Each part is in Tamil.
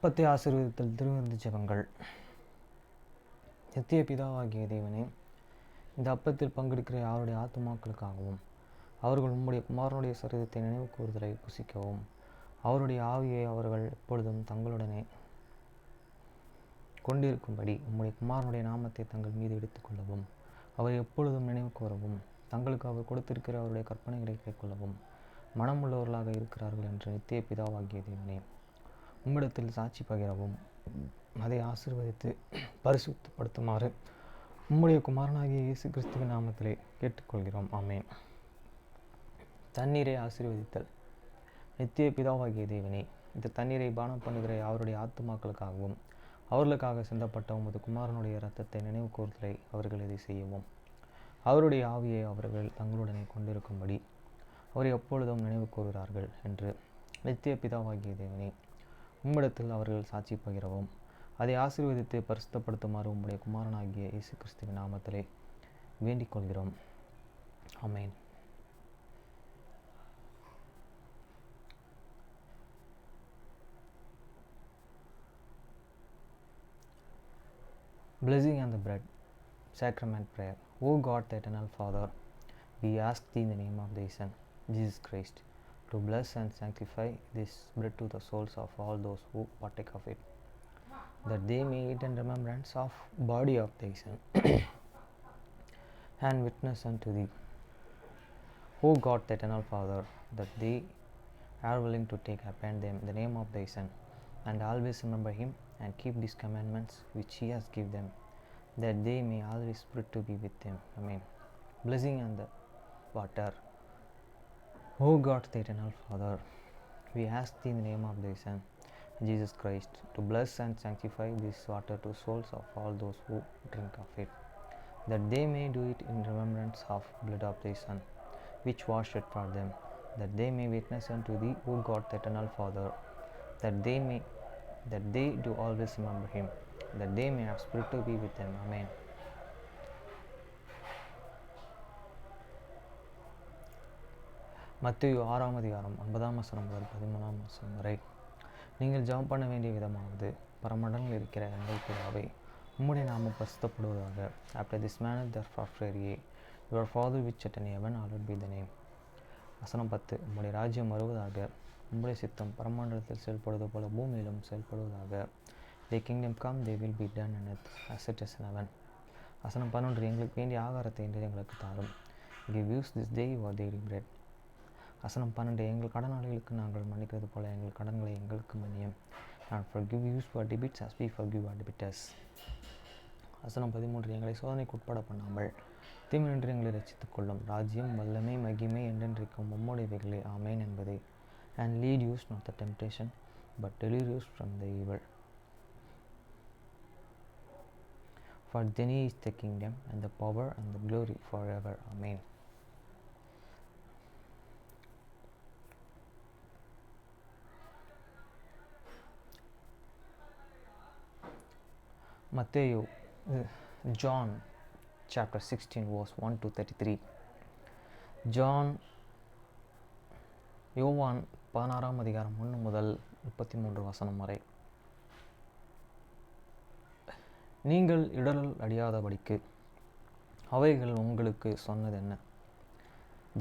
அப்பத்தை ஆசீர்வதித்தல் திருவிருந்து ஜெபங்கள். நித்திய பிதாவாகிய தேவனே, இந்த அப்பத்தில் பங்கெடுக்கிற யாருடைய ஆத்துமாக்களுக்காகவும் அவர்கள் உம்முடைய குமாரனுடைய சரீரத்தை நினைவு கூறுதலை புசிக்கவும் அவருடைய ஆவியை அவர்கள் எப்பொழுதும் தங்களுடனே கொண்டிருக்கும்படி உம்முடைய குமாரனுடைய நாமத்தை தங்கள் மீது எடுத்துக்கொள்ளவும் அவரை எப்பொழுதும் நினைவு கூறவும் தங்களுக்கு அவர் கொடுத்திருக்கிற அவருடைய கற்பனைகளை கைக்கொள்ளவும் மனமுள்ளவர்களாக இருக்கிறார்கள் என்ற நித்திய பிதாவாகிய தேவனே, உம்மிடத்தில் சாட்சி பகிரவும் அதை ஆசீர்வதித்து பரிசுத்தப்படுத்துமாறு உம்முடைய குமாரனாகிய இயேசு கிறிஸ்துவின் நாமத்திலே கேட்டுக்கொள்கிறோம். ஆமேன். தண்ணீரை ஆசீர்வதித்தல். நித்திய பிதாவாகிய தேவனே, இந்த தண்ணீரை பானம் பண்ணுகிற அவருடைய ஆத்துமாக்களுக்காகவும் அவர்களுக்காக சிந்தப்பட்ட உமது குமாரனுடைய இரத்தத்தை நினைவு கூறுதலை அவர்கள் இதை செய்யவும் அவருடைய ஆவியை அவர்கள் தங்களுடனே கொண்டிருக்கும்படி அவரை எப்பொழுதும் நினைவு கூறுகிறார்கள் என்று நித்திய பிதாவாகிய தேவனே, உம்மிடத்தில் அவர்கள் சாட்சி பகிரவும் அதை ஆசீர்வதித்து பரிசுத்தப்படுத்துமாறு உம்முடைய குமாரனாகிய இயேசு கிறிஸ்துவின் நாமத்திலே வேண்டிக் கொள்கிறோம். ஆமேன். Blessing and the bread. Sacrament prayer. O God, the eternal Father, we ask thee in the name of thy Son, Jesus Christ, to bless and sanctify this bread to the souls of all those who partake of it, that they may eat in remembrance of body of thy Son and witness unto thee. O God, the eternal Father, that they are willing to take upon them the name of thy Son, and always remember him and keep these commandments which he has given them, that they may always spread to be with them. Amen. Blessing and the water. O God, the eternal Father, we ask thee in the name of thy Son, Jesus Christ, to bless and sanctify this water to souls of all those who drink of it, that they may do it in remembrance of blood of thy Son, which washed it for them, that they may witness unto thee, O God, the eternal Father, that they do always remember him, that they may have spirit to be with them. Amen. மத்தேயு 6 அதிகாரம் 9 முதல் 13 வரை. நீங்கள் ஜெபம் பண்ண வேண்டிய விதமாவது, பரமண்டலங்களில் இருக்கிற எங்கள் பிதாவே, உம்முடைய நாமம் பரிசுத்தப்படுவதாக. After this manner therefore pray ye, your Father which art in heaven, hallowed be thy name. வசனம் 10. உம்முடைய ராஜ்யம் வருவதாக, உம்முடைய சித்தம் பரமண்டலத்தில் செயல்படுவது போல பூமியிலும் செயல்படுவதாக. Thy kingdom come, thy will be done on earth as it is in heaven. வசனம் 11. எங்களுக்கு வேண்டிய ஆகாரத்தை இன்று எங்களுக்கு தாரும். Give us this day our daily bread. வசனம் 12. எங்கள் கடனாளிகளுக்கு நாங்கள் மன்னிக்கிறது போல எங்கள் கடன்களை எங்களுக்கு மன்னியும். And forgive us our debts as we forgive our debtors. வசனம் 13. எங்களை சோதனைக்கு உட்பட பண்ணாமல் தீமையின்றி எங்களை ரட்சித்துக் கொள்ளும். ராஜ்யம், வல்லமை, மகிமை என்றென்றைக்கும் உம்முடையவைகளே. ஆமேன் என்பதே. And lead us not the temptation, but deliver us from the evil. For thine is the kingdom and the power and the glory forever. Amen. Matthew, John chapter 16 verse 1 to 33. யோவான் 16 அதிகாரம் 1 முதல் 33 வசனம் வரை. நீங்கள் இடரல் அடியாதபடிக்கு அவைகள் உங்களுக்கு சொன்னதென்ன?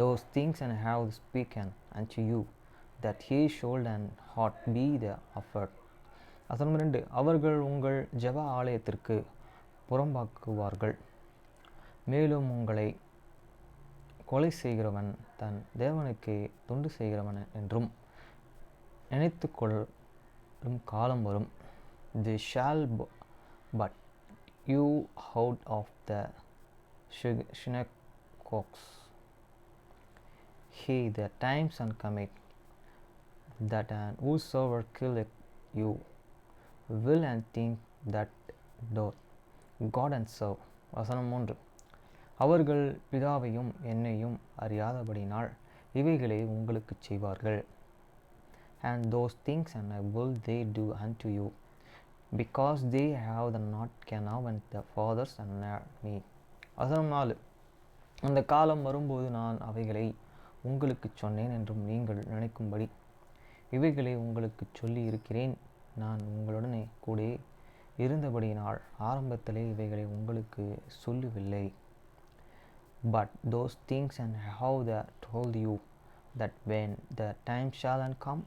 Those things and have spoken unto you, that ye should and heart be the offered. வசனம் 2. அவர்கள் உங்கள் ஜெப ஆலயத்திற்கு புறம்பாக்குவார்கள். மேலும் உங்களை கொலை செய்கிறவன் தன் தேவனுக்கு தொண்டு செய்கிறவன் என்றும் நினைத்து கொள்ளும் காலம் வரும். They shall but you out of the synagogues. He the times and cometh, that and whosoever killeth you will and think that doth God and serve. வசனம் 3. அவர்கள் பிதாவையும் என்னையும் அறியாதபடினால் இவைகளை உங்களுக்கு செய்வார்கள். And those things and will they do unto you, because they have the not known the fathers and me. வசனம் 4. அந்த காலம் வரும்போது நான் அவைகளை உங்களுக்கு சொன்னேன் என்றும் நீங்கள் நினைக்கும்படி இவைகளை உங்களுக்கு சொல்லி இருக்கிறேன். நான் உங்களுடனே கூட இருந்தபடியினால் ஆரம்பத்திலே இவைகளை உங்களுக்கு சொல்லவில்லை. But those things and how they told you, that when the time shall come,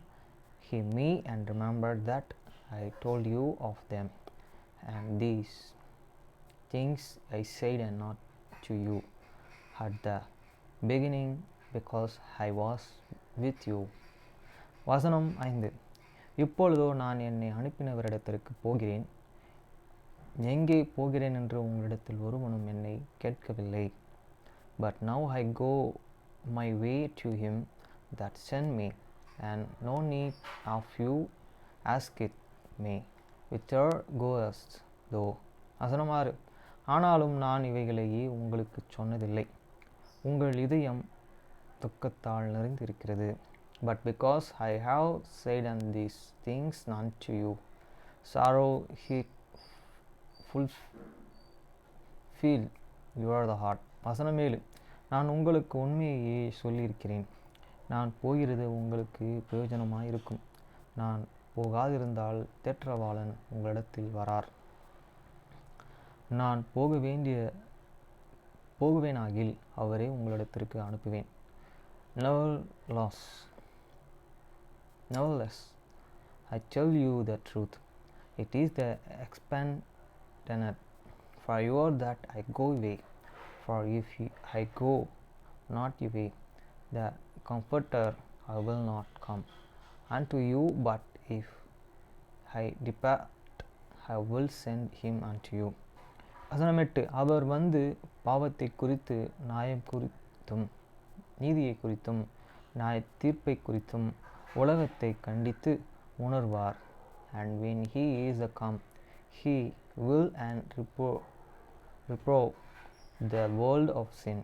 hear me and remember that I told you of them. And these things I said and not to you at the beginning, because I was with you. வசனம் 5. இப்பொழுதோ நான் என்னை அனுப்பினவரிடத்திற்கு போகிறேன். எங்கே போகிறேன் என்று உங்களிடத்தில் ஒருவனும் என்னை கேட்கவில்லை. But now I go my way to him that sent me, and no need of you ask it me, whither goest thou? வசனம் 6. ஆனாலும் நான் இவைகளையே உங்களுக்கு சொன்னதில்லை, உங்கள் இதயம் துக்கத்தால் நிறைந்திருக்கிறது. But because I have said these things unto you, sorrow hath fulfilled your heart. வசனம் 7. நான் உங்களுக்கு உண்மையையே சொல்லியிருக்கிறேன். நான் போகிறது உங்களுக்கு பிரயோஜனமாய் இருக்கும். நான் போகாதிருந்தால் தேற்றவாளன் உங்களிடத்தில் வரார். நான் போகுவேனாகில் அவரே உங்களிடத்திற்கு அனுப்புவேன். Nevertheless, I tell you the truth. It is the expedient for you that I go away. For if I go not away, the Comforter will not come unto you, but if I depart, I will send him unto you. வசனம் 8. அவர் வந்து பாவத்தை குறித்து நியாயம் குறித்தும் நீதியை குறித்தும் நியாய தீர்ப்பை குறித்தும் உலகத்தை கண்டித்து உணர்வார். And when he is come, he will and reprove the world of sin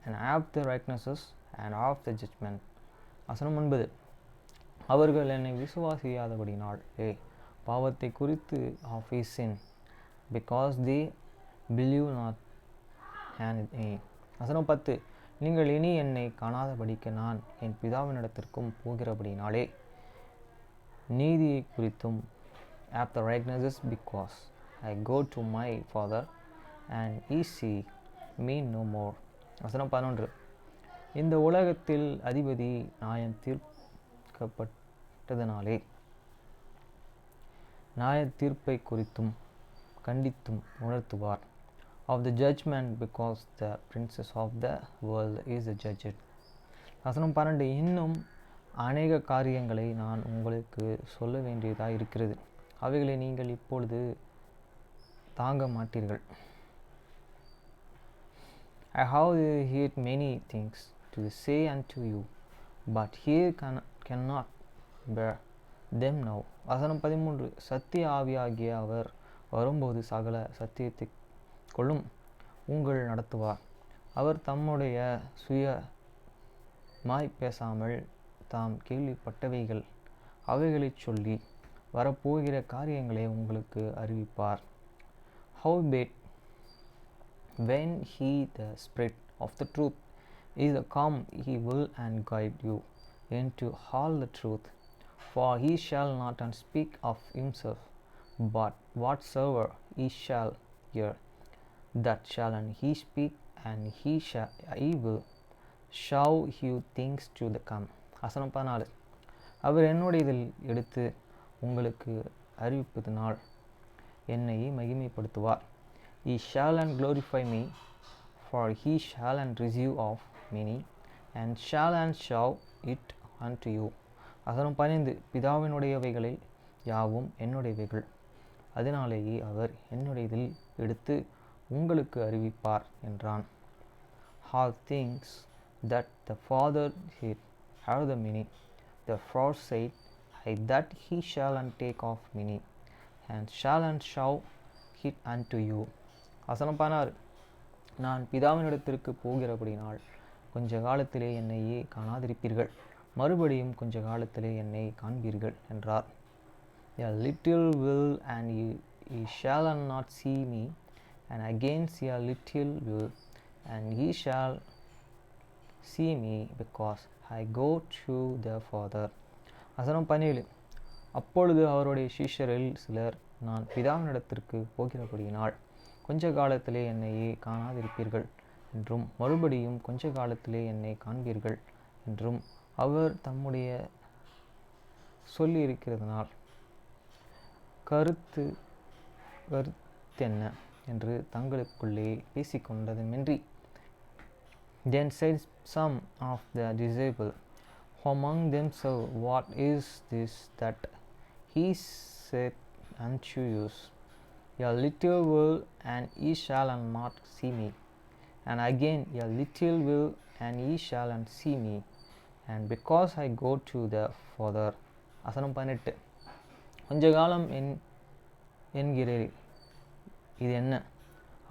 and of the righteousness and of the judgment. வசனம் 9. அவர்கள் என்னை விசுவாசியாதபடினால் பாவத்தை குறித்து of his sin, because they believe not in me. வசனம் 10. நீங்கள் இனி என்னை காணாதபடிக்கு நான் என் பிதாவினிடத்திற்கும் போகிறபடினாலே நீதியை குறித்தும் after righteousness, because I go to my Father and ye see me no more. வசனம் 11. இந்த உலகத்தில் அதிபதி நியாயம் தீர்க்கப்பட்டதனாலே நியாய தீர்ப்பை குறித்தும் கண்டித்தும் உணர்த்துவார். Of the judgment, because the princess of the world is judged. வசனம் 12. இன்னும் அநேக காரியங்களை நான் உங்களுக்கு சொல்ல வேண்டியதாக இருக்கிறது, அவைகளை நீங்கள் இப்பொழுது தாங்க மாட்டீர்கள். I have heard many things to say unto you, but he cannot bear them now. வசனம் 13. சத்திய ஆவியாகிய அவர் வரும்போது சகல சத்தியத்தை கொள்ளும் உங்கள் நடத்துவார். அவர் தம்முடைய சுயமாய் பேசாமல் தாம் கேள்விப்பட்டவைகள் அவைகளைச் சொல்லி வரப்போகிற காரியங்களை உங்களுக்கு அறிவிப்பார். Howbeit, when he the Spirit of the truth is come, he will and guide you into all the truth. For he shall not speak of himself, but whatsoever he shall hear, that shall he speak, and he will show you things to come. வசனம் 14. அவர் என்னுடையதில் எடுத்து உங்களுக்கு அறிவிப்பதனால் என்னை மகிமைப்படுத்துவார். He shall and glorify me, for he shall and receive of many, and shall and show it unto you. வசனம் 15. பிதாவினுடையவைகளை யாவும் என்னுடையவைகள், அதனாலேயே அவர் என்னுடையதில் எடுத்து உங்களுக்கு அறிவிப்பார் என்றான். All things that the Father hath have the many, therefore said I that he shall and take of many, and shall and show it unto you. வசனம் 16. நான் பிதாவினிடத்திற்கு போகிறபடினால் கொஞ்ச காலத்திலே என்னையே காணாதிருப்பீர்கள், மறுபடியும் கொஞ்ச காலத்திலே என்னை காண்பீர்கள் என்றார். A little will and ye shall not see me, and again a little will and ye shall see me, because I go to the Father. வசனம் 17. அப்பொழுது அவருடைய சீஷரில் சிலர், நான் பிதாவினிடத்திற்கு போகிறபடியினால் கொஞ்ச காலத்திலே என்னையே காணாதிருப்பீர்கள் என்றும், மறுபடியும் கொஞ்ச காலத்திலே என்னை காண்பீர்கள் என்றும் அவர் தம்முடைய சொல்லியிருக்கிறதனால் கருத்தென்ன என்று தங்களுக்குள்ளே பேசிக்கொண்டதுமின்றி, then said some of the disciples among themselves, what is this that he said unto you? A little while, and ye shall not see me, and again a little while, and ye shall see me, and because I go to the Father. வசனம் 18. கொஞ்ச காலம் என்கிறீர், இது என்ன?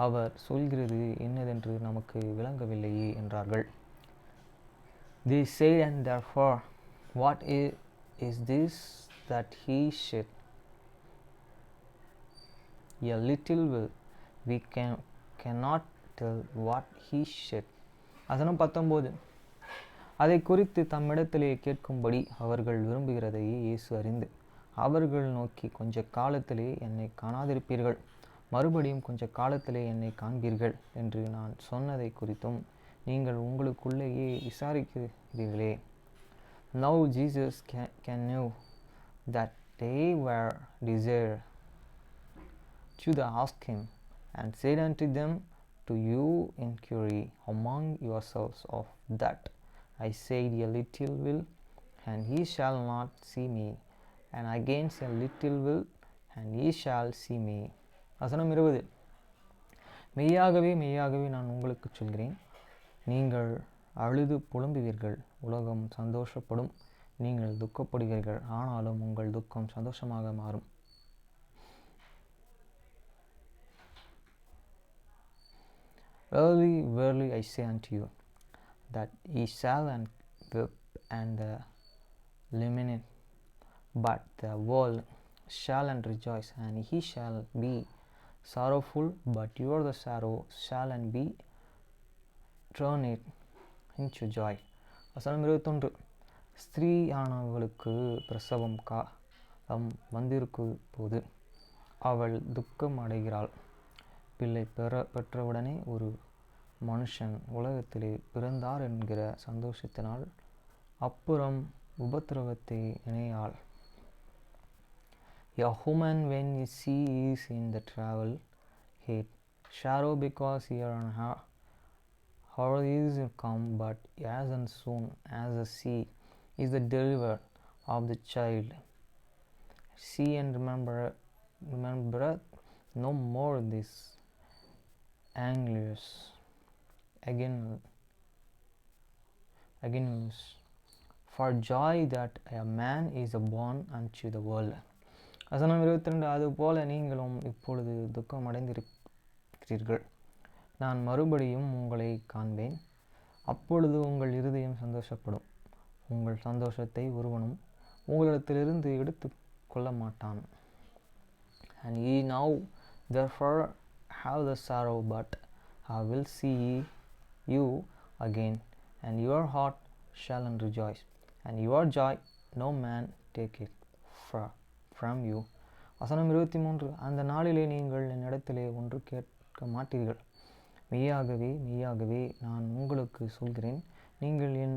அவர் சொல்கிறது என்னதென்று நமக்கு விளங்கவில்லையே என்றார்கள். They said, and therefore, what is this that he said? A little while, we cannot tell what he said. வசனம் 19. அதை குறித்து தம்மிடத்திலே கேட்கும்படி அவர்கள் விரும்புகிறதையே இயேசு அறிந்து அவர்கள் நோக்கி, கொஞ்ச காலத்திலே என்னை காணாதிருப்பீர்கள், மறுபடியும் கொஞ்ச காலத்திலே என்னை காண்பீர்கள் என்று நான் சொன்னதை குறித்தும் நீங்கள் உங்களுக்குள்ளேயே விசாரிக்கிறீர்களே. Now Jesus can know that they were desired to ask him, and said unto them, do you inquire among yourselves of that I said, a little while, and ye shall not see me, and again a little while, and ye shall see me. வசனம் 20. மெய்யாகவே மெய்யாகவே நான் உங்களுக்கு சொல்கிறேன், நீங்கள் அழுது புலம்புவீர்கள், உலகம் சந்தோஷப்படும், நீங்கள் துக்கப்படுவீர்கள், ஆனாலும் உங்கள் துக்கம் சந்தோஷமாக மாறும். Verily, verily, I say unto you, that ye shall weep and lament, but the world shall rejoice, and he shall be sorrowful, but your the sorrow shall be turned into joy. வசனம் 21. ஸ்திரீயானவளுக்கு பிரசவம் காலம் வந்திருக்கும் போது அவள் துக்கம் அடைகிறாள். பிள்ளை பெற்றவுடனே ஒரு மனுஷன் உலகத்திலே பிறந்தார் என்கிற சந்தோஷத்தினால் அப்புறம் உபத்திரவத்தை இணையாள். A woman, when she is in the travel, hate sorrow because here and her is come, but as soon as she is the deliverer of the child, she and remembereth no more this anguish again for joy that a man is born unto the world. வசனம் 22. அதுபோல நீங்களும் இப்பொழுது துக்கமடைந்திருக்கிறீர்கள், நான் மறுபடியும் உங்களை காண்பேன், அப்பொழுது உங்கள் இருதயம் சந்தோஷப்படும், உங்கள் சந்தோஷத்தை ஒருவனும் உங்களிடத்திலிருந்து எடுத்து கொள்ள மாட்டான். And ye now therefore have the sorrow, but I will see you again, and your heart shall rejoice, and your joy no man take it from you. வசனம் 23. அந்த நாளிலே நீங்கள் என்னிடத்திலே ஒன்று கேட்க மாட்டீர்கள், மெய்யாகவே மெய்யாகவே நான் உங்களுக்கு சொல்கிறேன், நீங்கள் என்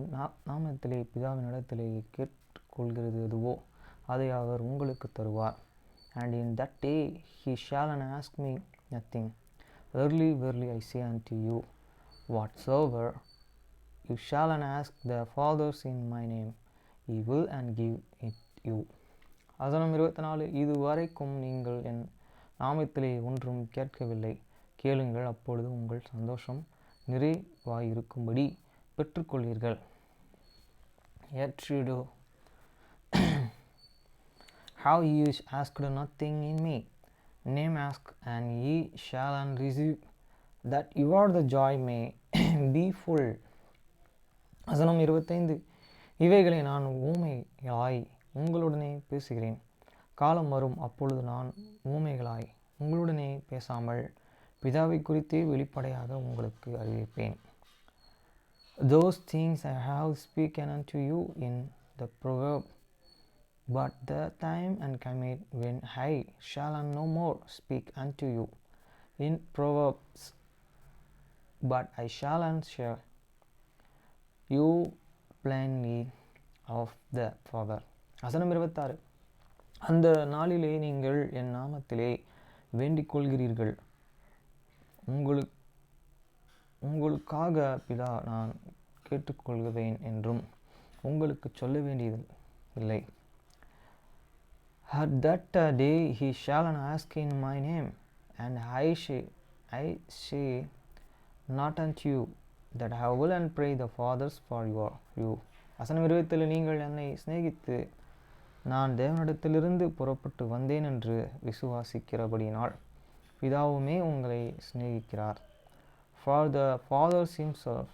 நாமத்திலே பிதாவினிடத்திலே கேட்டுக்கொள்கிறது எதுவோ அதை அவர் உங்களுக்கு தருவார். And in that day he shall ask me nothing. Verily, verily, I say unto you, whatsoever you shall ask the fathers in my name, he will and give it you. வசனம் 24. இதுவரைக்கும் நீங்கள் என் நாமத்திலே ஒன்றும் கேட்கவில்லை, கேளுங்கள், அப்பொழுது உங்கள் சந்தோஷம் நிறைவாயிருக்கும்படி பெற்றுக்கொள்வீர்கள். Yet you do how ye asked nothing in me name, ask, and ye shall receive, that your the joy may be full. வசனம் 25. இவைகளை நான் ஊமைகளாய் உங்களுடனே பேசுகிறேன், காலம் வரும், அப்பொழுது நான் ஊமைகளாய் உங்களுடனே பேசாமல் பிதாவை குறித்தே வெளிப்படையாக உங்களுக்கு அறிவிப்பேன். Those things I have spoken unto you in the proverb, But the time and cometh when I shall no more speak unto you in proverbs, but I shall answer you plainly of the Father. வசனம் 26. அந்த நாளிலே நீங்கள் என் நாமத்திலே வேண்டிக் கொள்கிறீர்கள், உங்களுக்காக பிதா நான் கேட்டுக்கொள்கிறேன் என்றும் உங்களுக்கு சொல்ல வேண்டியதில்லை. At that day he shall ask in my name, and I say not unto you that I will and pray the fathers for you. வசனம் 27. நீங்கள் என்னை சிநேகித்து நான் தேவனிடத்திலிருந்து புறப்பட்டு வந்தேன் என்று விசுவாசிக்கிறபடியினால் பிதாவுமே உங்களை சிநேகிக்கிறார். For the Father himself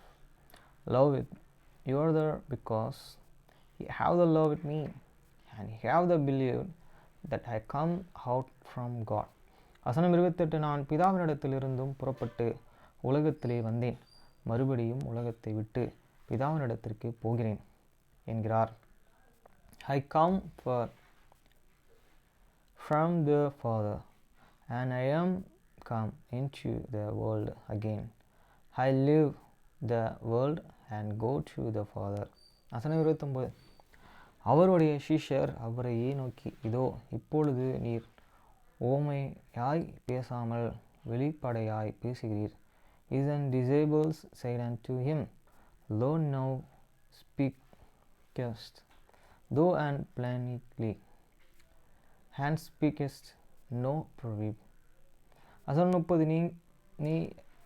loveth you because he have the loved me, and he have the believed that I come out from God. வசனம் 28. நான் பிதாவினிடத்திலிருந்தும் புறப்பட்டு உலகத்திலே வந்தேன், மறுபடியும் உலகத்தை விட்டு பிதாவினிடத்திற்கு போகிறேன் என்கிறார். I come from the Father, and I am come into the world again. I leave the world and go to the Father. வசனம் 29. அவருடைய சீஷர் அவரையே நோக்கி, இதோ இப்பொழுது நீர் ஓமையாய் பேசாமல் வெளிப்படையாய் பேசுகிறீர். His disciples said unto him, Lord, now speakest thou and plainly, and speakest no proverb. வசனம் 30. நீ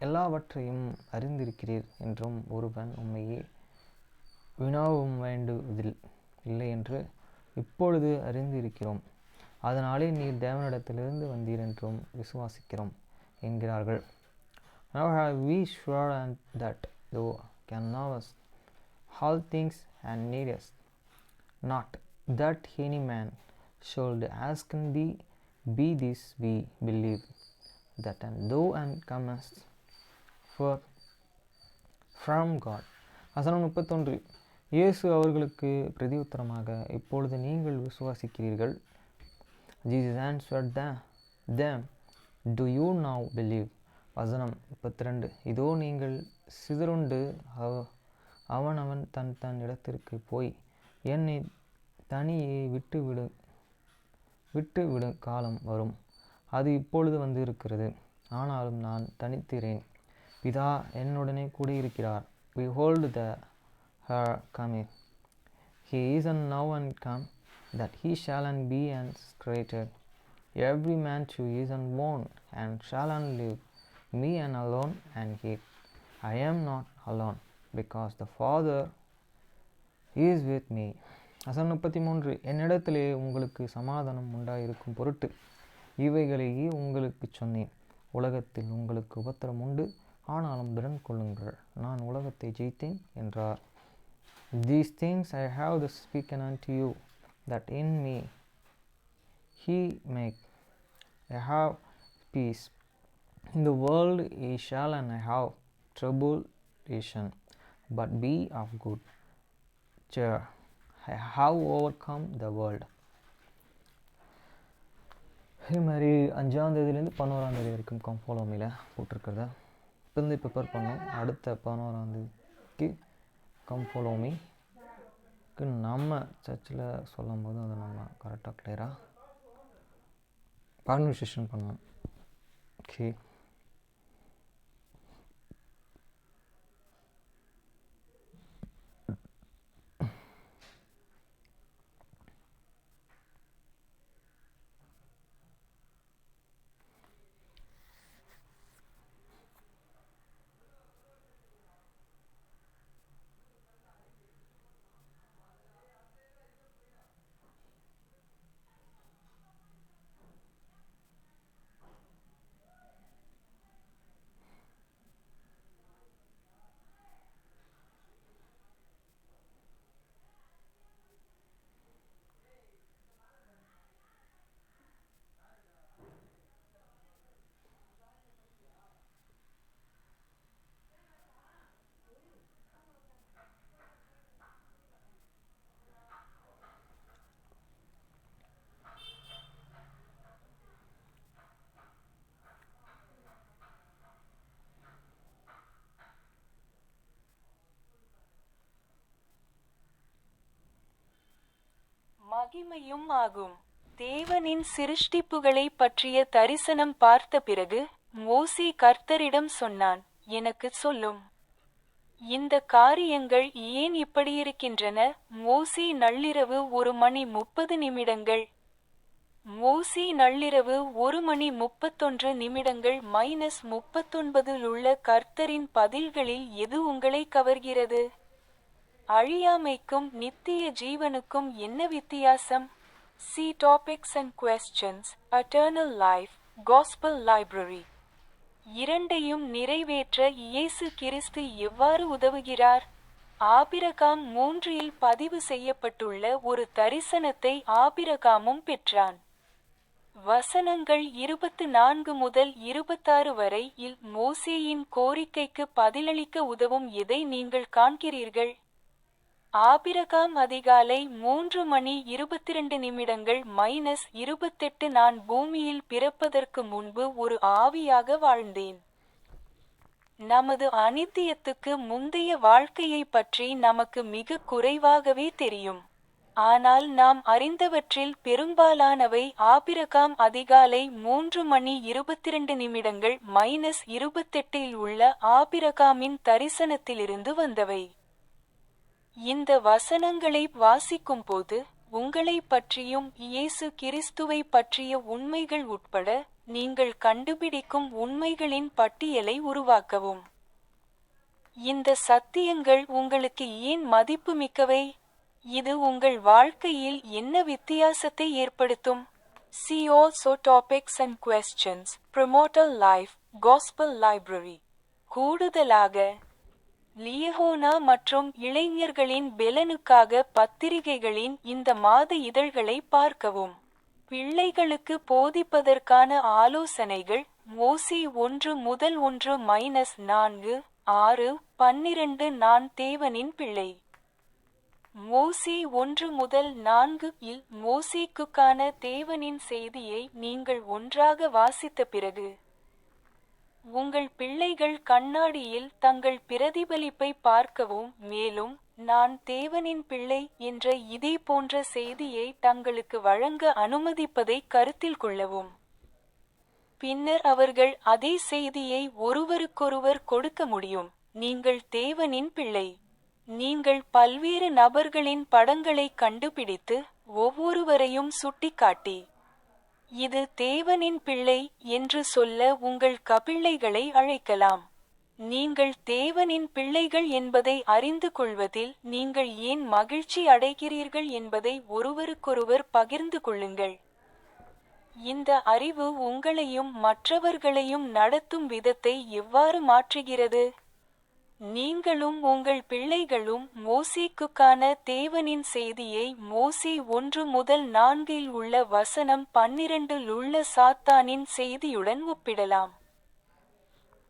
எல்லாவற்றையும் அறிந்திருக்கிறீர் என்றும் ஒருவன் உம்மையே வினாவும் வேண்டுவதில்லை என்று இப்பொழுது அறிந்திருக்கிறோம். அதனாலே நீர் தேவனிடத்திலிருந்து வந்தீர் என்றும் விசுவாசிக்கிறோம் என்கிறார்கள். Now have we sure that thou can know us all things and needest not that any man should ask thee, be this we believe that and thou and comest from God. வசனம் 31. இயேசு அவர்களுக்கு பிரதியுத்தரமாக, இப்பொழுது நீங்கள் விசுவாசிக்கிறீர்கள். Jesus answered them, do you now believe? வசனம் 32. இதோ நீங்கள் சிதறுண்டு அவனவன் தன் இடத்திற்கு போய் என்னை தனியே விட்டுவிடும் காலம் வரும், அது இப்பொழுது வந்து இருக்கிறது. ஆனாலும் நான் தனித்திரேன், பிதா என்னுடனே கூடியிருக்கிறார். Behold the hour cometh, he is now and come, that he shall be and created every man to his own, and shall live me and alone, and yet I am not alone, because the Father is with me. வசனம் 33. என்னிடத்திலே உங்களுக்கு சமாதானம் உண்டாயிருக்கும் பொருட்டு இவைகளையே உங்களுக்கு சொன்னேன். உலகத்தில் உங்களுக்கு உபத்திரம் உண்டு, ஆனாலும் திடன் கொள்ளுங்கள், நான் உலகத்தை ஜெயித்தேன் என்றார். These things I have spoken unto you, that in me he may have peace. In the world ye shall have tribulation, but be of good cheer, I have overcome the world. இதே மாதிரி 5ஆம் தேதியிலேருந்து 11ஆம் தேதி வரைக்கும் கம்ஃபாலோமியில் போட்டிருக்கிறத இப்போ ப்ரிப்பேர் பண்ணோம். அடுத்த 11ஆம் தேதிக்கு கம்ஃபாலோமிக்கு நம்ம சர்ச்சில் சொல்லும் போது அதை நம்ம கரெக்டாக கிளியராக கான்வர்சேஷன் பண்ணோம். ஓகே, மகிமையும் ஆகும். தேவனின் சிருஷ்டிப்புகளை பற்றிய தரிசனம் பார்த்த பிறகு மோசே கர்த்தரிடம் சொன்னான், எனக்கு சொல்லும், இந்த காரியங்கள் ஏன் இப்படியிருக்கின்றன? மோசே நள்ளிரவு 1:30 மோசே நள்ளிரவு 1:31 -39 உள்ள கர்த்தரின் பதில்களில் எது உங்களை கவர்கிறது? அழியாமைக்கும் நித்திய ஜீவனுக்கும் என்ன வித்தியாசம்? See topics and questions, Eternal Life, Gospel Library. இரண்டையும் நிறைவேற்ற இயேசு கிறிஸ்து எவ்வாறு உதவுகிறார்? ஆபிரகாம் 3 பதிவு செய்யப்பட்டுள்ள ஒரு தரிசனத்தை ஆபிரகாமும் பெற்றான். வசனங்கள் 24 முதல் 26 வரை இல் மோசேயின் கோரிக்கைக்கு பதிலளிக்க உதவும் எதை நீங்கள் காண்கிறீர்கள்? ஆபிரகாம் அதிகாலை 3:22 -28 நான் பூமியில் பிறப்பதற்கு முன்பு ஒரு ஆவியாக வாழ்ந்தேன். நமது அனித்தியத்துக்கு முந்தைய வாழ்க்கையை பற்றி நமக்கு மிக குறைவாகவே தெரியும். ஆனால் நாம் அறிந்தவற்றில் பெரும்பாலானவை ஆபிரகாம் அதிகாலை 3:22 -28 உள்ள ஆபிரகாமின் தரிசனத்திலிருந்து வந்தவை. இந்த வசனங்களை வாசிக்கும்போது உங்களை பற்றியும் இயேசு கிறிஸ்துவை பற்றிய உண்மைகள் உட்பட நீங்கள் கண்டுபிடிக்கும் உண்மைகளின் பட்டியலை உருவாக்கவும். இந்த சத்தியங்கள் உங்களுக்கு ஏன் மதிப்புமிக்கவை? இது உங்கள் வாழ்க்கையில் என்ன வித்தியாசத்தை ஏற்படுத்தும்? See also topics and questions, Promoter Life, Gospel Library. கூடுதலாக, லியஹோனா மற்றும் இளைஞர்களின் பெலனுக்காக பத்திரிகைகளின் இந்த மாத இதழ்களை பார்க்கவும். பிள்ளைகளுக்கு போதிப்பதற்கான ஆலோசனைகள் மோசே 1:1-4, 6-12 நான் தேவனின் பிள்ளை. மோசே 1-4 இல் மோசேக்குக்கான தேவனின் செய்தியை நீங்கள் ஒன்றாக வாசித்த பிறகு உங்கள் பிள்ளைகள் கண்ணாடியில் தங்கள் பிரதிபலிப்பை பார்க்கவும் மேலும் நான் தேவனின் பிள்ளை என்ற இதே போன்ற செய்தியை தங்களுக்கு வழங்க அனுமதிப்பதை கருத்தில் கொள்ளவும். பின்னர் அவர்கள் அதே செய்தியை ஒருவருக்கொருவர் கொடுக்க முடியும். நீங்கள் தேவனின் பிள்ளை. நீங்கள் பல்வேறு நபர்களின் படங்களை கண்டுபிடித்து ஒவ்வொருவரையும் சுட்டிக்காட்டி இது தேவனின் பிள்ளை என்று சொல்ல உங்கள் கபிள்ளைகளை அழைக்கலாம். நீங்கள் தேவனின் பிள்ளைகள் என்பதை அறிந்து கொள்வதில் நீங்கள் ஏன் மகிழ்ச்சி அடைகிறீர்கள் என்பதை ஒருவருக்கொருவர் பகிர்ந்து கொள்ளுங்கள். இந்த அறிவு உங்களையும் மற்றவர்களையும் நடத்தும் விதத்தை எவ்வாறு மாற்றுகிறது? நீங்களும் உங்கள் பிள்ளைகளும் மோசேக்குக்கான தேவனின் செய்தியை மோசே 1-4 உள்ள வசனம் 12 உள்ள சாத்தானின் செய்தியுடன் ஒப்பிடலாம்.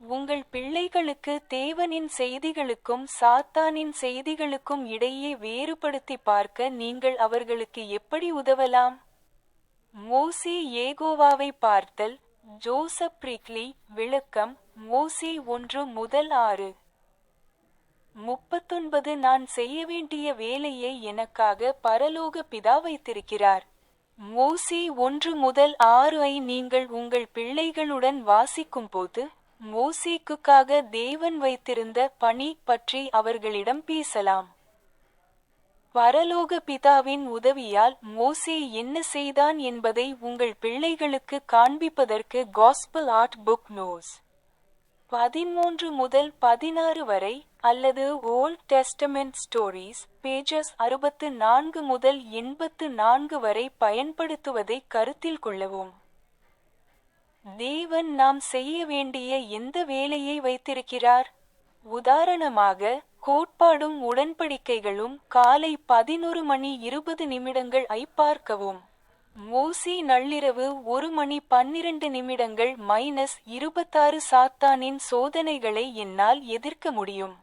உங்கள் பிள்ளைகளுக்கு தேவனின் செய்திகளுக்கும் சாத்தானின் செய்திகளுக்கும் இடையே வேறுபடுத்தி பார்க்க நீங்கள் அவர்களுக்கு எப்படி உதவலாம்? மோசே யேகோவாவை பார்த்தல். Joseph prickly. விளக்கம். மோசே 1-6. 39 நான் செய்ய வேண்டிய வேலையை எனக்காக பரலோக பிதா வைத்திருக்கிறார். மோசே 1-6 ஐ நீங்கள் உங்கள் பிள்ளைகளுடன் வாசிக்கும்போது மோசேக்குக்காக தேவன் வைத்திருந்த பணி பற்றி அவர்களிடம் பேசலாம். பரலோக பிதாவின் உதவியால் மோசே என்ன செய்தான் என்பதை உங்கள் பிள்ளைகளுக்கு காண்பிப்பதற்கு காஸ்பல் ஆர்ட் புக் நோஸ் 13-16 வரை அல்லது ஓல்ட் டெஸ்டமெண்ட் ஸ்டோரிஸ் பேஜஸ் 64-84 வரை பயன்படுத்துவதை கருத்தில் கொள்ளவும். தேவன் நாம் செய்ய வேண்டிய எந்த வேலையை வைத்திருக்கிறார்? உதாரணமாக, கோட்பாடும் உடன்படிக்கைகளும் காலை 11:20 ஐ பார்க்கவும். மோசே நள்ளிரவு 1:12 -26 சாத்தானின் சோதனைகளை என்னால் எதிர்க்க முடியும்.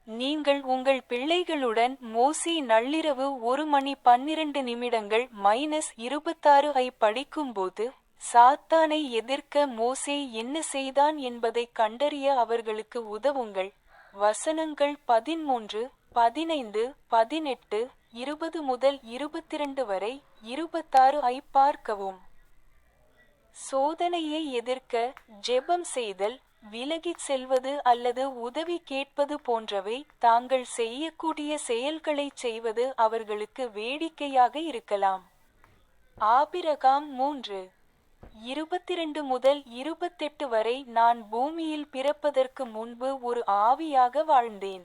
நீங்கள் உங்கள் பிள்ளைகளுடன் மோசே நள்ளிரவு 1:12 -26 ஐ படிக்கும்போது சாத்தானை எதிர்க்க மோசே என்ன செய்தான் என்பதை கண்டறிய அவர்களுக்கு உதவுங்கள். வசனங்கள் 13, 15, 18, 20 முதல் 22 வரை 26 ஐ பார்க்கவும். சோதனையை எதிர்க்க ஜெபம் செய்தல், விலகிச் செல்வது அல்லது உதவி கேட்பது போன்றவை தாங்கள் செய்யக்கூடிய செயல்களைச் செய்வது அவர்களுக்கு வேடிக்கையாக இருக்கலாம். ஆபிரகாம் 3:22 முதல் 28 வரை நான் பூமியில் பிறப்பதற்கு முன்பு ஒரு ஆவியாக வாழ்ந்தேன்.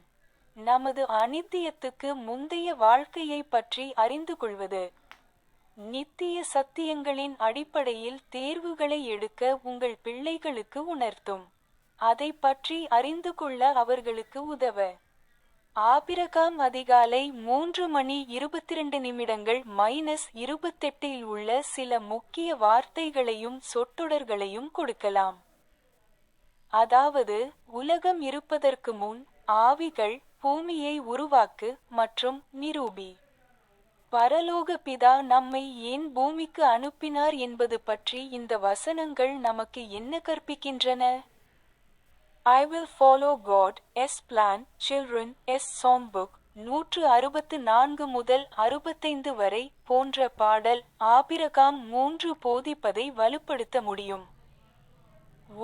நமது அநித்தியத்துக்கு முந்தைய வாழ்க்கையை பற்றி அறிந்து கொள்வது. நித்திய சத்தியங்களின் அடிப்படையில் தேர்வுகளை எடுக்க உங்கள் பிள்ளைகளுக்கு உணர்த்தும். அதை பற்றி அறிந்து கொள்ள அவர்களுக்கு உதவ. ஆபிரகாம் அதிகாலை 3:22 இல் உள்ள சில முக்கிய வார்த்தைகளையும் சொற்றொடர்களையும் கொடுக்கலாம். அதாவது, உலகம் இருப்பதற்கு முன், ஆவிகள், பூமியை உருவாக்கு மற்றும் நிரூபி. பரலோக பிதா நம்மை ஏன் பூமிக்கு அனுப்பினார் என்பது பற்றி இந்த வசனங்கள் நமக்கு என்ன கற்பிக்கின்றன? I will follow God's plan, children, Songbook 164 முதல் 65 வரை போன்ற பாடல் ஆபிரகாம் 3 போதிப்பதை வலுப்படுத்த முடியும்.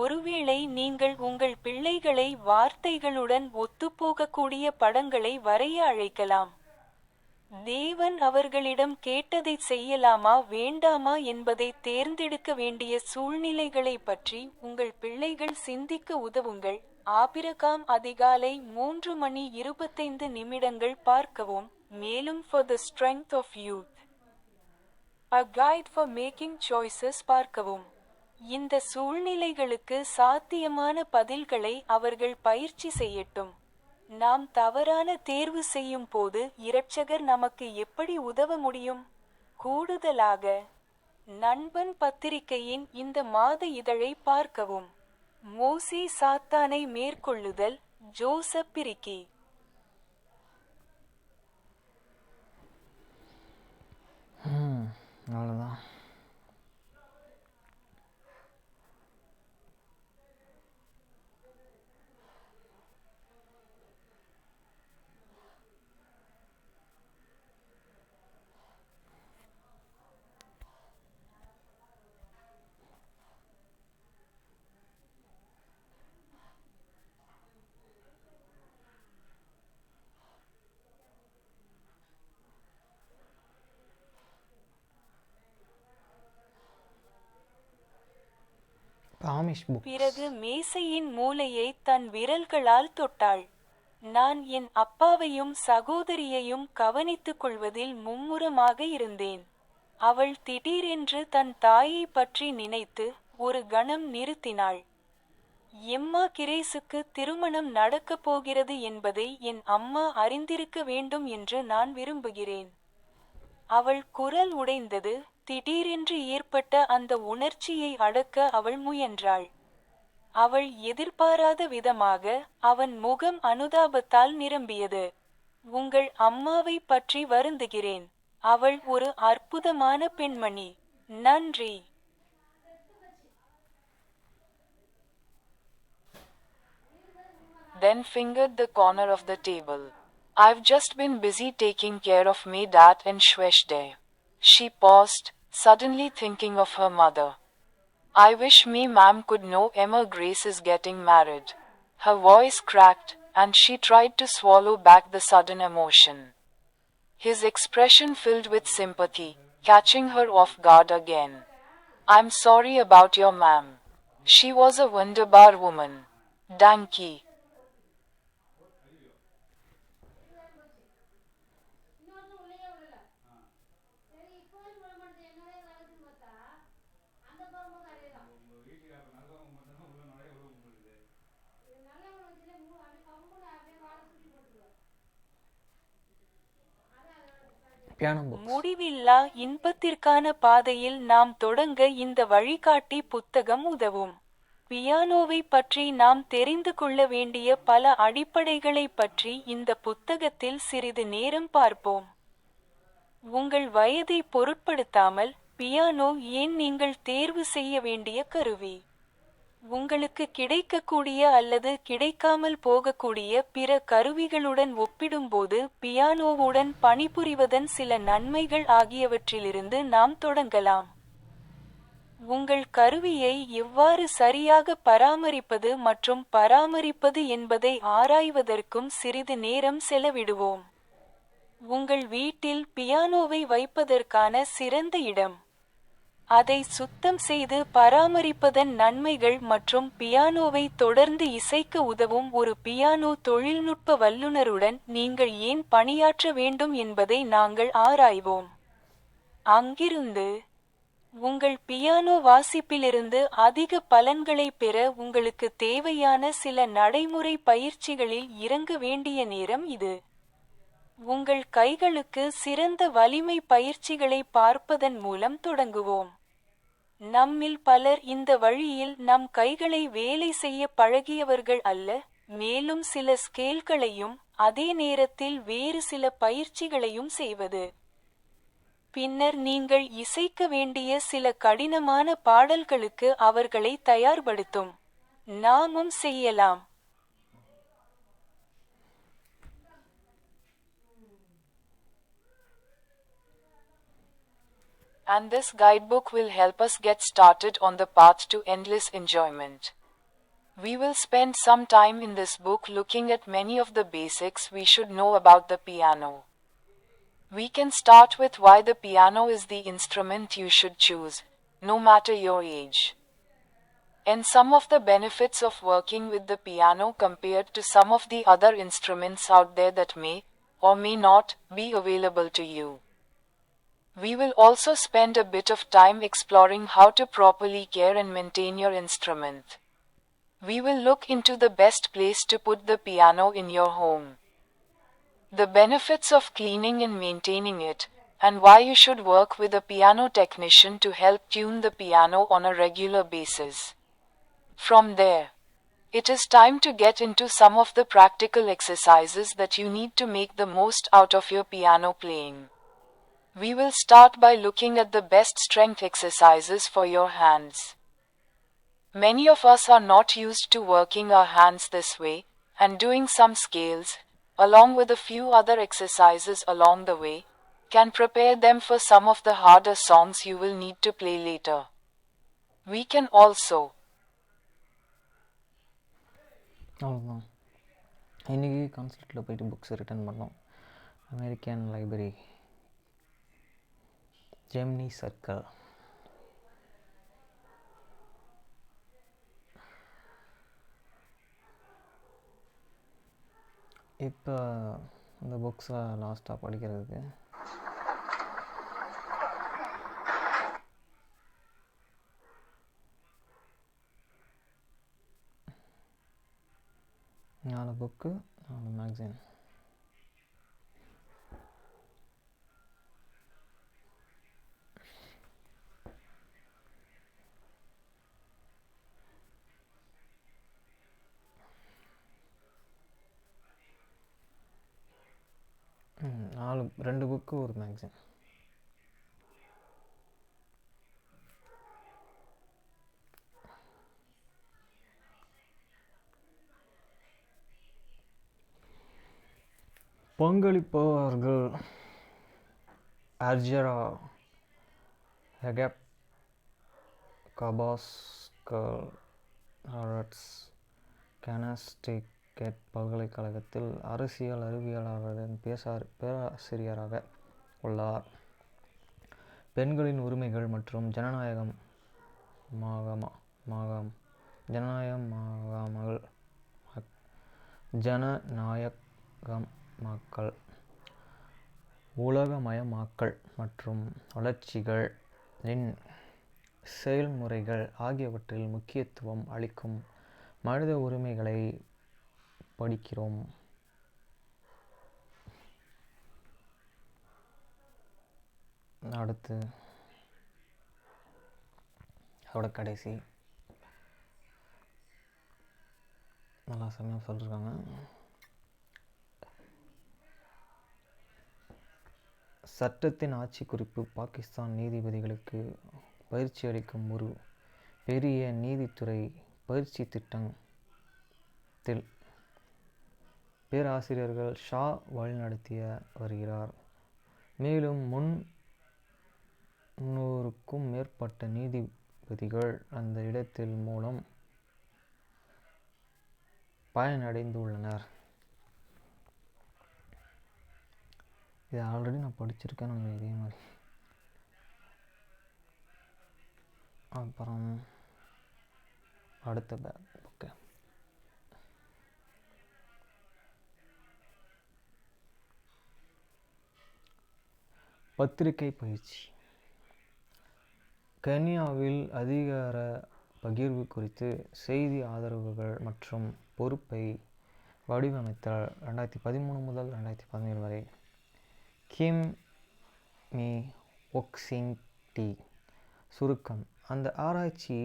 ஒருவேளை நீங்கள் உங்கள் பிள்ளைகளை வார்த்தைகளுடன் ஒத்துப்போகக்கூடிய படங்களை வரைய அழைக்கலாம். தேவன் அவர்களிடம் கேட்டதைச் செய்யலாமா வேண்டாமா என்பதை தேர்ந்தெடுக்க வேண்டிய சூழ்நிலைகளை பற்றி உங்கள் பிள்ளைகள் சிந்திக்க உதவுங்கள். ஆபிரகாம் அதிகாலை 3:25 பார்க்கவும். மேலும் For the Strength of Youth, A Guide for Making Choices பார்க்கவும். இந்த சூழ்நிலைகளுக்கு சாத்தியமான பதில்களை அவர்கள் பயிற்சி செய்யட்டும். நாம் தவறான தேர்வு செய்யும் போது இரட்சகர் நமக்கு எப்படி உதவ முடியும்? கூடுதலாக, நண்பன் பத்திரிகையின் இந்த மாத இதழை பார்க்கவும். மோசே சாத்தானை மேற்கொள்ளுதல், ஜோசப் பிரிக்கி. அவ்வளோதான். பிறகு மேசையின் மூலையை தன் விரல்களால் தொட்டாள். நான் என் அப்பாவையும் சகோதரியையும் கவனித்துக் கொள்வதில் மும்முரமாக இருந்தேன். அவள் திடீரென்று தன் தாயை பற்றி நினைத்து ஒரு கணம் நிறுத்தினாள். எம்மா கிரேசுக்கு திருமணம் நடக்கப் போகிறது என்பதை என் அம்மா அறிந்திருக்க வேண்டும் என்று நான் விரும்புகிறேன். அவள் குரல் உடைந்தது. திடீரென்று ஏற்பட்ட அந்த உணர்ச்சியை அடக்க அவள் முயன்றாள். அவள் எதிர்பாராத விதமாக அவன் முகம் அனுதாபத்தால் நிரம்பியது. உங்கள் அம்மாவை பற்றி வருந்துகிறேன். அவள் ஒரு அற்புதமான பெண்மணி. நன்றி. Then fingered the corner of the table. I've just been busy taking care of me dad and Shweshday. She paused, suddenly thinking of her mother. I wish me ma'am could know Emma Grace is getting married. Her voice cracked, and she tried to swallow back the sudden emotion. His expression filled with sympathy, catching her off guard again. I'm sorry about your ma'am. She was a wunderbar woman. Danky. முடிவில்லா இன்பத்திற்கான பாதையில் நாம் தொடங்க இந்த வழிகாட்டி புத்தகம் உதவும். பியானோவை பற்றி நாம் தெரிந்து கொள்ள வேண்டிய பல அடிப்படைகளை பற்றி இந்த புத்தகத்தில் சிறிது நேரம் பார்ப்போம். உங்கள் வயதை பொருட்படுத்தாமல், பியானோ ஏன் நீங்கள் தேர்வு செய்ய வேண்டிய கருவி? உங்களுக்கு கிடைக்கக்கூடிய அல்லது கிடைக்காமல் போகக்கூடிய பிற கருவிகளுடன் ஒப்பிடும்போது பியானோவுடன் பணிபுரிவதன் சில நன்மைகள் ஆகியவற்றிலிருந்து நாம் தொடங்கலாம். உங்கள் கருவியை எவ்வாறு சரியாக பராமரிப்பது மற்றும் பராமரிப்பது என்பதை ஆராய்வதற்கும் சிறிது நேரம் செலவிடுவோம். உங்கள் வீட்டில் பியானோவை வைப்பதற்கான சிறந்த இடம். அதை சுத்தம் செய்து பராமரிப்பதன் நன்மைகள் மற்றும் பியானோவை தொடர்ந்து இசைக்க உதவும் ஒரு பியானோ தொழில்நுட்ப வல்லுநருடன் நீங்கள் ஏன் பணியாற்ற வேண்டும் என்பதை நாங்கள் ஆராய்வோம். அங்கிருந்து உங்கள் பியானோ வாசிப்பிலிருந்து அதிக பலன்களை பெற உங்களுக்கு தேவையான சில நடைமுறை பயிற்சிகளில் இறங்க வேண்டிய நேரம் இது. உங்கள் கைகளுக்கு சிறந்த வலிமை பயிற்சிகளை பார்ப்பதன் மூலம் தொடங்குவோம். நம்மில் பலர் இந்த வழியில் நம் கைகளை வேலை செய்ய பழகியவர்கள் அல்ல, மேலும் சில ஸ்கேல்களையும் அதே நேரத்தில் வேறு சில பயிற்சிகளையும் செய்வது. பின்னர் நீங்கள் இசைக்க வேண்டிய சில கடினமான பாடல்களுக்கு அவர்களை தயார்படுத்தும். நாமும் செய்யலாம். And this guidebook will help us get started on the path to endless enjoyment. We will spend some time in this book looking at many of the basics we should know about the piano. We can start with why the piano is the instrument you should choose, no matter your age. And some of the benefits of working with the piano compared to some of the other instruments out there that may, or may not, be available to you. We will also spend a bit of time exploring how to properly care and maintain your instrument. We will look into the best place to put the piano in your home, the benefits of cleaning and maintaining it, and why you should work with a piano technician to help tune the piano on a regular basis. From there, it is time to get into some of the practical exercises that you need to make the most out of your piano playing. We will start by looking at the best strength exercises for your hands. Many of us are not used to working our hands this way, and doing some scales, along with a few other exercises along the way, can prepare them for some of the harder songs you will need to play later. We can also அவ்வளோதான். இன்றைக்கி கான்சர்ட்டில் போயிட்டு புக்ஸ் ரிட்டர்ன் பண்ணோம். American library, Gemini circle. இப்போ இந்த புக்ஸை லாஸ்ட்டாக படிக்கிறதுக்கு நாலு புக்கு, 4 மேக்சின். ரெண்டு புக்கு, ஒரு மேக்சின். பங்களிப்பவர்கள் அர்ஜரா ஹெகப், கபாஸ்கர், ஹாரட்ஸ், கனஸ்டிகெட் பல்கலைக்கழகத்தில் அரசியல் அறிவியலாளரின் பேராசிரியராக உள்ளார். பெண்களின் உரிமைகள் மற்றும் ஜனநாயகமயமாக்கல், உலகமயமாக்கல் மற்றும் வளர்ச்சிகளின் செயல்முறைகள் ஆகியவற்றில் முக்கியத்துவம் அளிக்கும் மனித உரிமைகளை படிக்கிறோம். அடுத்து அதோட கடைசி நல்லா சமயம் சொல்லியிருக்காங்க. சட்டத்தின் ஆட்சி குறிப்பு பாகிஸ்தான் நீதிபதிகளுக்கு பயிற்சி அளிக்கும் ஒரு பெரிய நீதித்துறை பயிற்சி திட்டத்தில் பேராசிரியர்கள் ஷா வழிநடத்தி வருகிறார். மேலும் 300க்கும் மேற்பட்ட நீதிபதிகள் அந்த இடத்தில் மூலம் பயனடைந்துள்ளனர். இதை ஆல்ரெடி நான் படிச்சிருக்கேன். நம்ம இதே மாதிரி அப்புறம் அடுத்த புக்கு பத்திரிகை பயிற்சி. கென்யாவில் அதிகார பகிர்வு குறித்து செய்தி ஆதரவுகள் மற்றும் பொறுப்பை வடிவமைத்தல் 2013 முதல் 2017 வரை. கிம் மீ ஒக்சிங் டி. சுருக்கம். அந்த ஆராய்ச்சி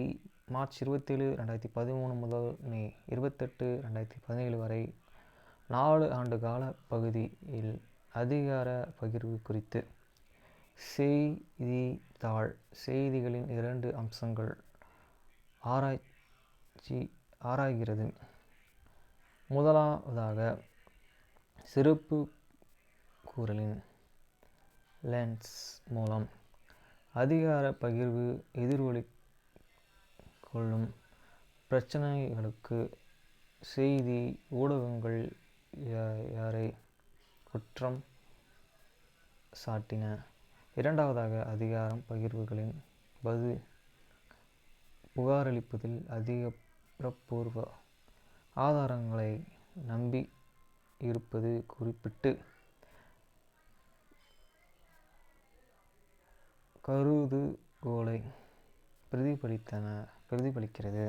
மார்ச் 27, 2013 முதல் மே 28, 2017 வரை 4 ஆண்டுகால பகுதியில் அதிகார பகிர்வு குறித்து செய்தித்தாள் செய்திகளின் 2 அம்சங்கள் ஆராய்கிறது. முதலாவதாக, சிறப்பு கூறலின் லென்ஸ் மூலம் அதிகார பகிர்வு எதிர்கொள்ளும் பிரச்சனைகளுக்கு செய்தி ஊடகங்கள் யாரை குற்றம் சாட்டின. இரண்டாவதாக, அதிகாரம் பகிர்வுகளின் புகாரளிப்பதில் அதிகாரப்பூர்வ ஆதாரங்களை நம்பி இருப்பது குறிப்பிட்டு கருதுகோளை பிரதிபலிக்கிறது.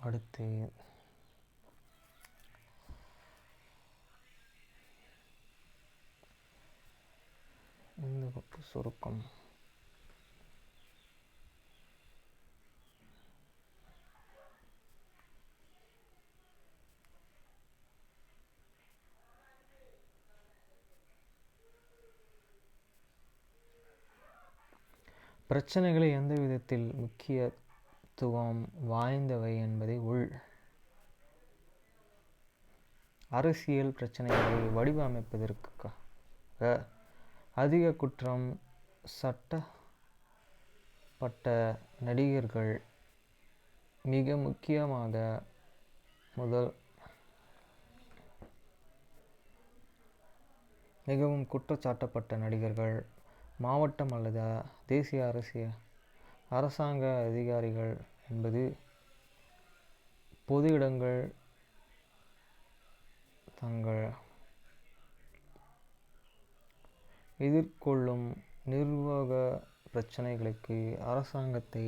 அடுத்து இந்த பற்றி சுருக்கம். பிரச்சனைகளை எந்த விதத்தில் முக்கியத்துவம் வாய்ந்தவை என்பதை அரசியல் பிரச்சனைகளை வடிவமைப்பதற்காக அதிக குற்றம் சாட்டப்பட்ட நடிகர்கள், மிக முக்கியமாக மிகவும் குற்றச்சாட்டப்பட்ட நடிகர்கள், மாவட்டம் அல்லது தேசிய அரசாங்க அதிகாரிகள் என்பது பொது இடங்கள் தங்கள் எதிர்கொள்ளும் நிர்வாக பிரச்சனைகளுக்கு அரசாங்கத்தை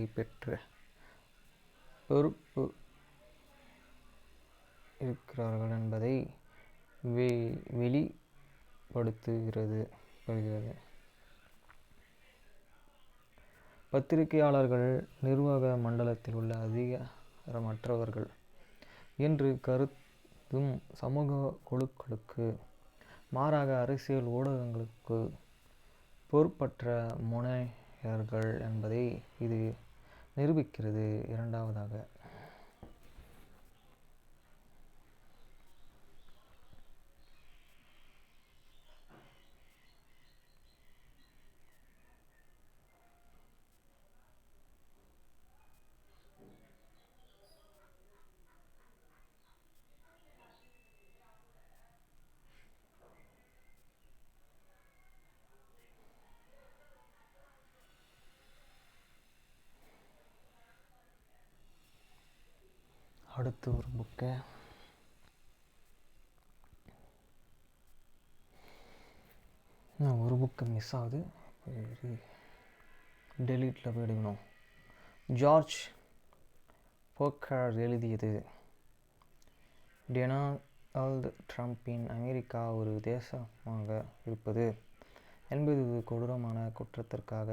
பொறுப்பு இருக்கிறார்கள் என்பதை வெளிப்படுத்துகிறது. பத்திரிகையாளர்கள் நிர்வாக மண்டலத்தில் உள்ள அதிகாரமற்றவர்கள் என்று கருதும் சமூக குழுக்களுக்கு மாறாக அரசியல் ஊடகங்களுக்கு பொறுப்பற்ற முனையர்கள் என்பதை இது நிரூபிக்கிறது. இரண்டாவதாக, அடுத்து ஒரு புக்கு. ஒரு புக்கு மிஸ் ஆகுது, டெலீட்டில் போயிடுக்கணும். ஜார்ஜ் போக்கர் எழுதியது. டொனால்டு ட்ரம்பின் அமெரிக்கா ஒரு தேசமாக இருப்பது என்பது கொடூரமான குற்றத்திற்காக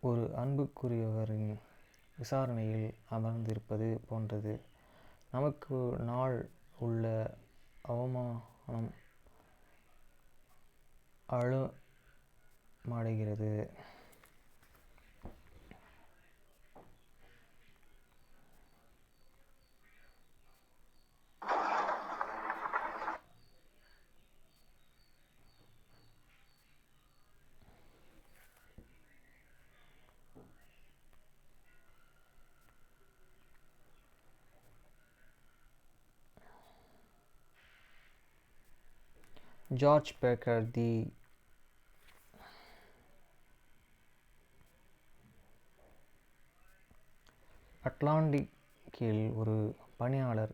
ஒரு அன்புக்குரியவரின் விசாரணையில் அமர்ந்திருப்பது போன்றது. நமக்கு நாள் உள்ள அவமானம் அழுமடைகிறது. ஜார்ஜ் பேக்கர் தி அட்லாண்டிக்கில் ஒரு பணியாளர்,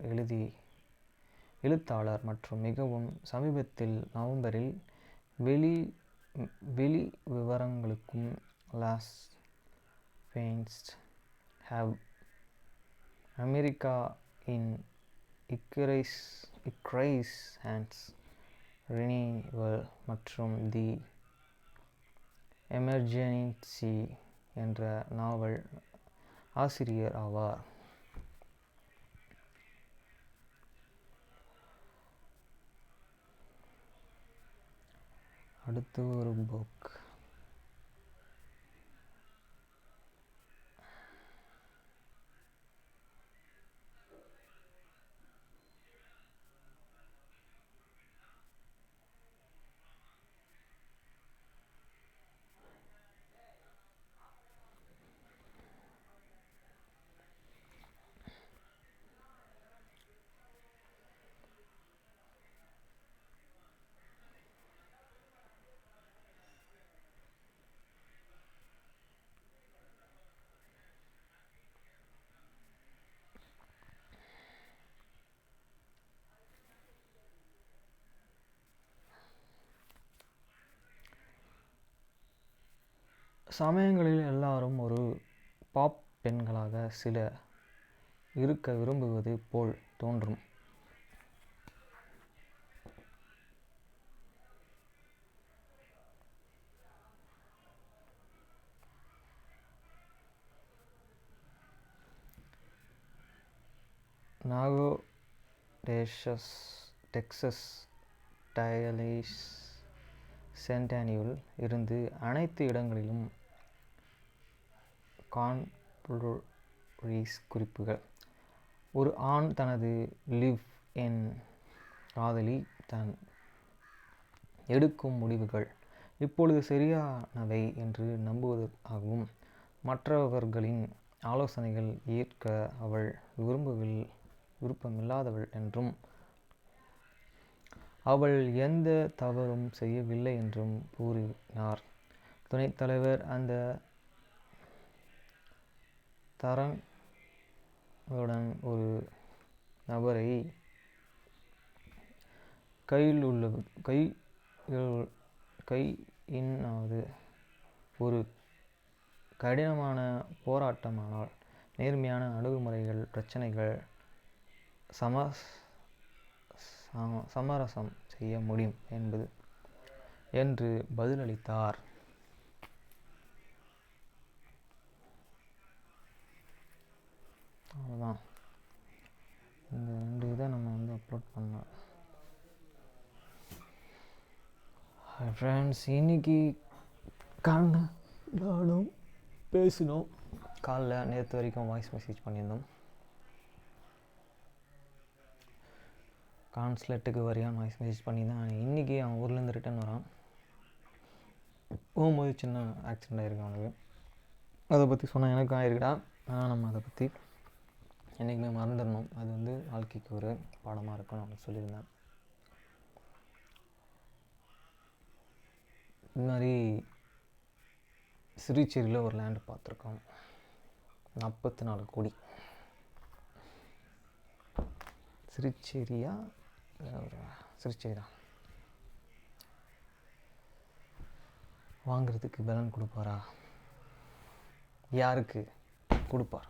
எழுத்தாளர் மற்றும் மிகவும் சமீபத்தில் நவம்பரில் வெளிவிவரங்களுக்கும் லாஸ் ஃபெயின்ஸ் ஹேவ் அமெரிக்கா இன் இக்ரைஸ் ஹேண்ட்ஸ் ரினிவல் மற்றும் தி எமர்ஜென்சி என்ற நாவல் ஆசிரியர் ஆவார். அடுத்து ஒரு புக். சமயங்களில் எல்லாரும் ஒரு பாப் பெண்களாக இருக்க விரும்புவது போல் தோன்றும். நாகோ டெக்சஸ் டயலிஸ் சென்டானியில் இருந்து அனைத்து இடங்களிலும் கான்ஃபுளரிஸ் குறிப்புகள். ஒரு ஆண் தனது லிவ்-இன் காதலி தான் எடுக்கும் முடிவுகள் இப்பொழுது சரியானவை என்று நம்புவதாகவும், மற்றவர்களின் ஆலோசனைகள் ஏற்க அவள் விருப்பமில்லாதவள் என்றும், அவள் எந்த தவறும் செய்யவில்லை என்றும் கூறினார். துணைத் தலைவர் அந்த தரங்களுடன் ஒரு நபரை கையினாவது ஒரு கடினமான போராட்டமானால் நேர்மையான அணுகுமுறைகள் பிரச்சனைகள் சமரசம் செய்ய முடியும் என்று பதிலளித்தார். அவ்வளோதான். இந்த 2 இதை நம்ம அப்லோட் பண்ணோம். ஃப்ரெண்ட்ஸ், இன்னைக்கு நானும் பேசினோம். காலைல நேற்று வரைக்கும் வாய்ஸ் மெசேஜ் பண்ணியிருந்தோம். கான்ஸ்லேட்டுக்கு வரையான் வாய்ஸ் மெசேஜ் பண்ணியிருந்தேன். இன்றைக்கி அவன் ஊர்லேருந்து ரிட்டன் வரான். போகும்போது சின்ன ஆக்சிடெண்ட் ஆகிருக்கு அவனுக்கு. அதை பற்றி சொன்னால் எனக்கும் ஆகிருக்குடா. ஆனால் நம்ம அதை பற்றி என்றைக்குமே மறந்துடணும். அது வாழ்க்கைக்கு ஒரு பாடமாக இருக்குன்னு அவனுக்கு சொல்லியிருந்தேன். இது மாதிரி சிறுச்சேரியில் ஒரு லேண்டு பார்த்துருக்கோம். 44 கோடி. திருச்சேரி தான் வாங்கிறதுக்கு பலன் கொடுப்பாரா? யாருக்கு கொடுப்பார்?